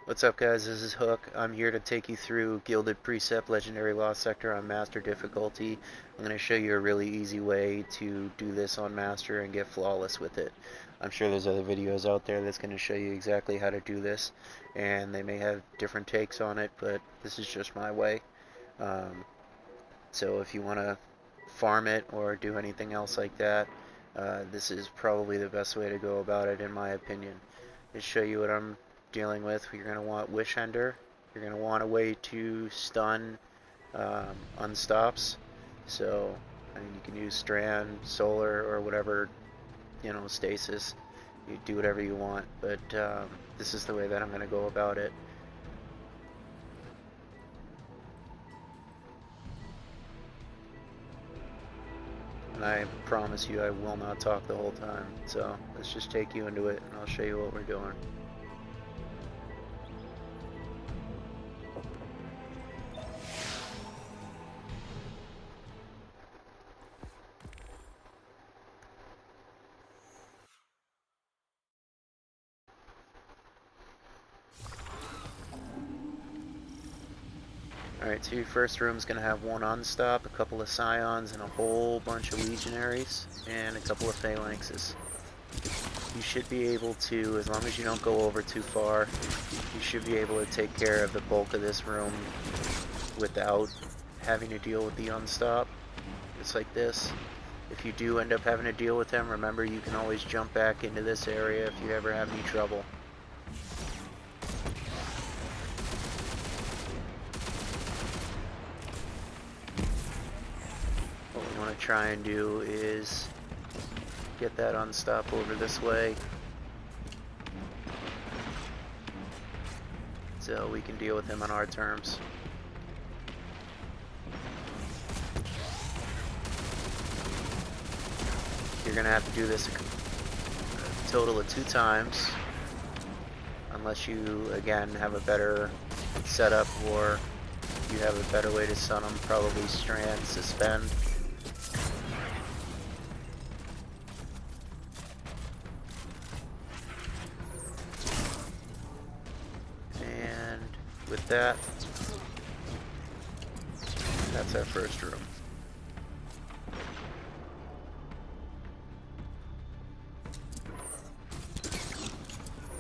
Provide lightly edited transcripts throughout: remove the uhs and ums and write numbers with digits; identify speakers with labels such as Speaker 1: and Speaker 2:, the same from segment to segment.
Speaker 1: What's up, guys? This is Hook. I'm here to take you through Gilded Precept Legendary Lost Sector on Master difficulty. I'm going to show you a really easy way to do this on Master and get flawless with it. I'm sure there's other videos out there that's going to show you exactly how to do this, and they may have different takes on it, but this is just my way. So if you want to farm it or do anything else like that, this is probably the best way to go about it, in my opinion. To show you what I'm dealing with, you're going to want Wish Ender. You're going to want a way to stun unstops. So, I mean, you can use Strand, Solar, or whatever, stasis. You do whatever you want, but this is the way that I'm going to go about it. And I promise you I will not talk the whole time. So let's just take you into it and I'll show you what we're doing. Alright, so your first room is going to have one unstop, a couple of Scions, and a whole bunch of Legionaries, and a couple of Phalanxes. You should be able to, as long as you don't go over too far, you should be able to take care of the bulk of this room without having to deal with the unstop, just like this. If you do end up having to deal with them, remember you can always jump back into this area if you ever have any trouble. What we want to try and do is get that unstop over this way so we can deal with him on our terms. You're going to have to do this a total of 2 times, unless you, again, have a better setup or you have a better way to stun them, probably Strand, Suspend. And with that, that's our first room.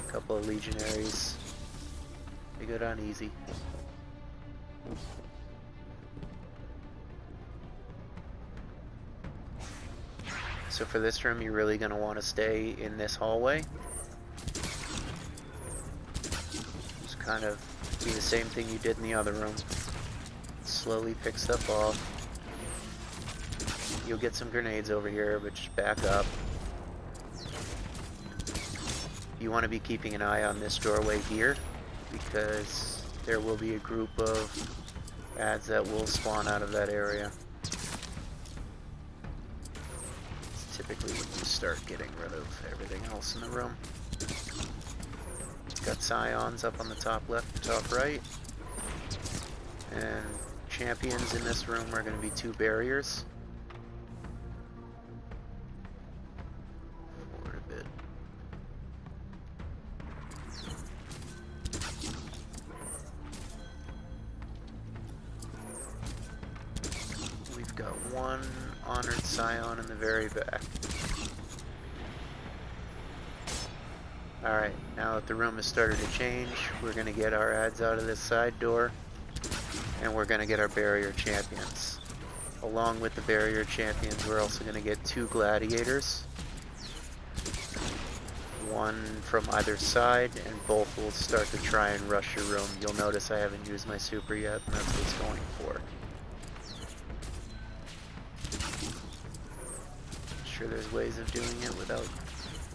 Speaker 1: Couple of Legionaries. They go down easy. So for this room, you're really going to want to stay in this hallway. Just kind of do the same thing you did in the other room. Slowly pick stuff off. You'll get some grenades over here, but just back up. You want to be keeping an eye on this doorway here, because there will be a group of ads that will spawn out of that area. It's typically when you start getting rid of everything else in the room. Got Scions up on the top left, top right. And champions in this room are going to be 2 barriers. We've got 1 honored Scion in the very back. Alright, now that the room has started to change, we're going to get our ads out of this side door, and we're going to get our barrier champions. Along with the barrier champions, we're also going to get 2 gladiators. 1 from either side, and both will start to try and rush your room. You'll notice I haven't used my super yet, and that's what it's going for. Sure, there's ways of doing it without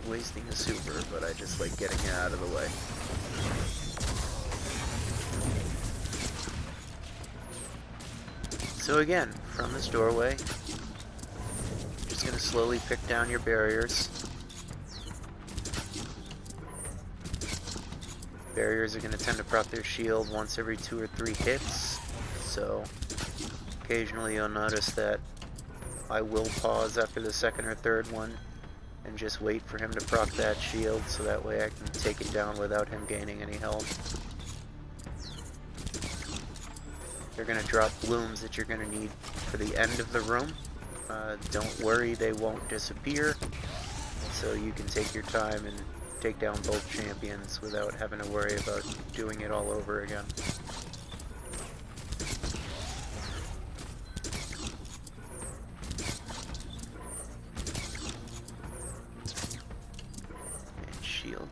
Speaker 1: wasting a super, but I just like getting it out of the way. So again, from this doorway, you're just going to slowly pick down your barriers. Barriers are going to tend to proc their shield once every 2 or 3 hits, so occasionally you'll notice that I will pause after the 2nd or 3rd one and just wait for him to proc that shield, so that way I can take it down without him gaining any health. They're going to drop blooms that you're going to need for the end of the room. Don't worry, they won't disappear, so you can take your time and take down both champions without having to worry about doing it all over again. And shield.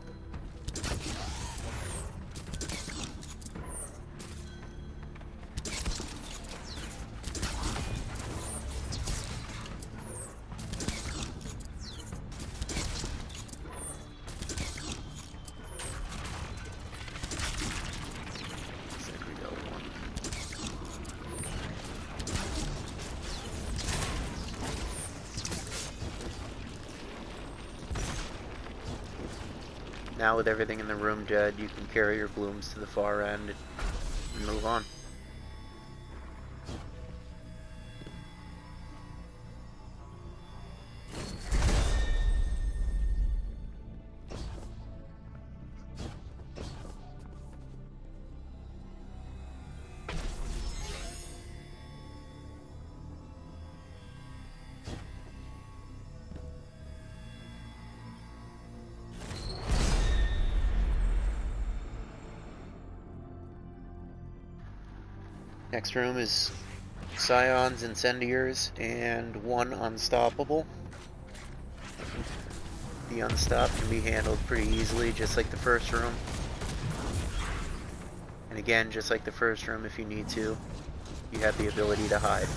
Speaker 1: Now with everything in the room dead, you can carry your blooms to the far end and move on. Next room is Scions, Incendiaries, and one Unstoppable. The Unstopped can be handled pretty easily, just like the first room. And again, just like the first room, if you need to, you have the ability to hide.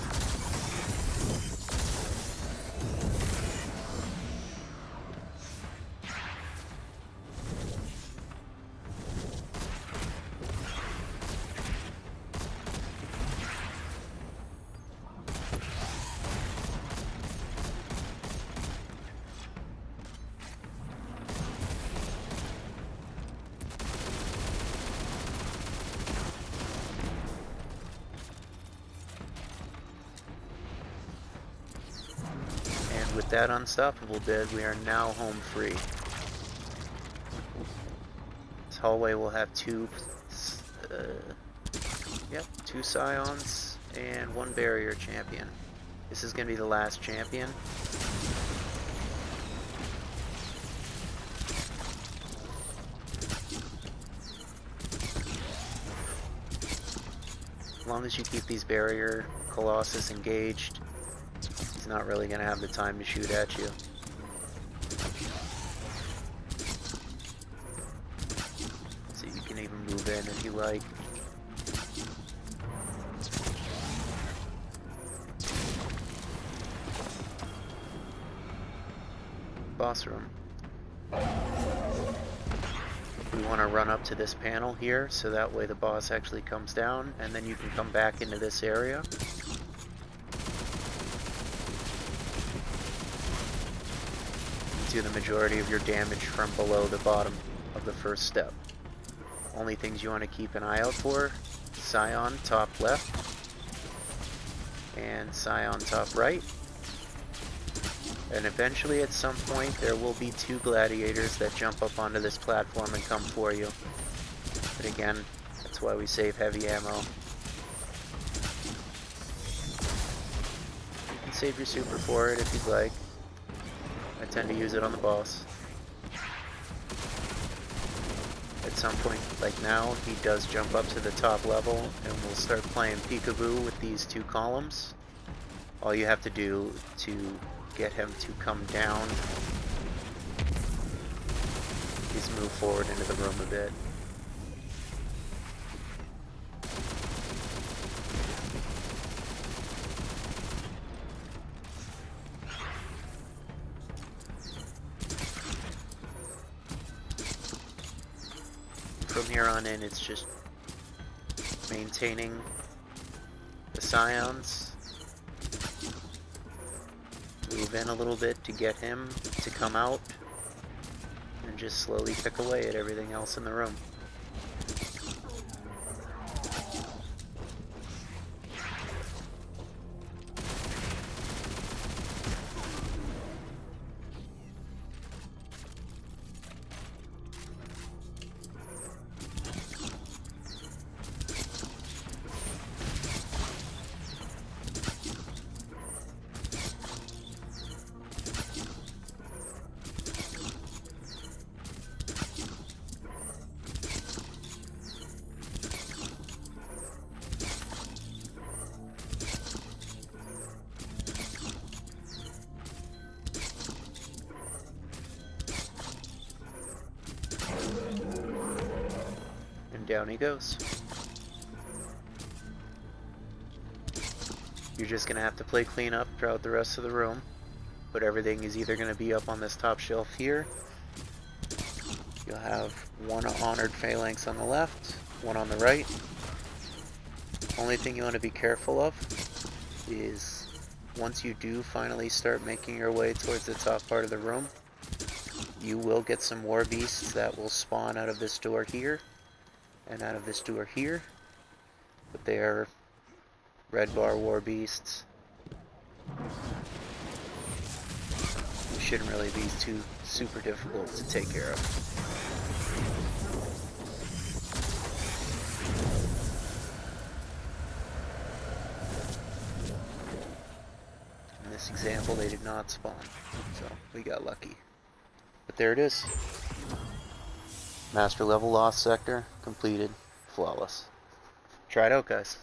Speaker 1: With that Unstoppable dead, we are now home free. This hallway will have two Scions and one barrier champion. This is going to be the last champion. As long as you keep these barrier Colossus engaged, he's not really going to have the time to shoot at you. So you can even move in if you like. Boss room. We want to run up to this panel here, so that way the boss actually comes down, and then you can come back into this area. Do the majority of your damage from below the bottom of the first step. Only things you want to keep an eye out for: Scion top left and Scion top right. And eventually at some point there will be two gladiators that jump up onto this platform and come for you. But again, that's why we save heavy ammo. You can save your super for it if you'd like. I tend to use it on the boss. At some point, like now, he does jump up to the top level, and we'll start playing peekaboo with these two columns. All you have to do to get him to come down is move forward into the room a bit. From here on in, it's just maintaining the Scions. Move in a little bit to get him to come out, and just slowly pick away at everything else in the room. down he goes. You're just going to have to play cleanup throughout the rest of the room, but everything is either going to be up on this top shelf here. You'll have one honored phalanx on the left, one on the right. Only thing you want to be careful of is once you do finally start making your way towards the top part of the room, you will get some war beasts that will spawn out of this door here and out of this door here, but they are red bar war beasts. Shouldn't really be too super difficult to take care of. In this example, they did not spawn, so we got lucky. But there it is. Master level lost sector completed, flawless. Try it out, guys.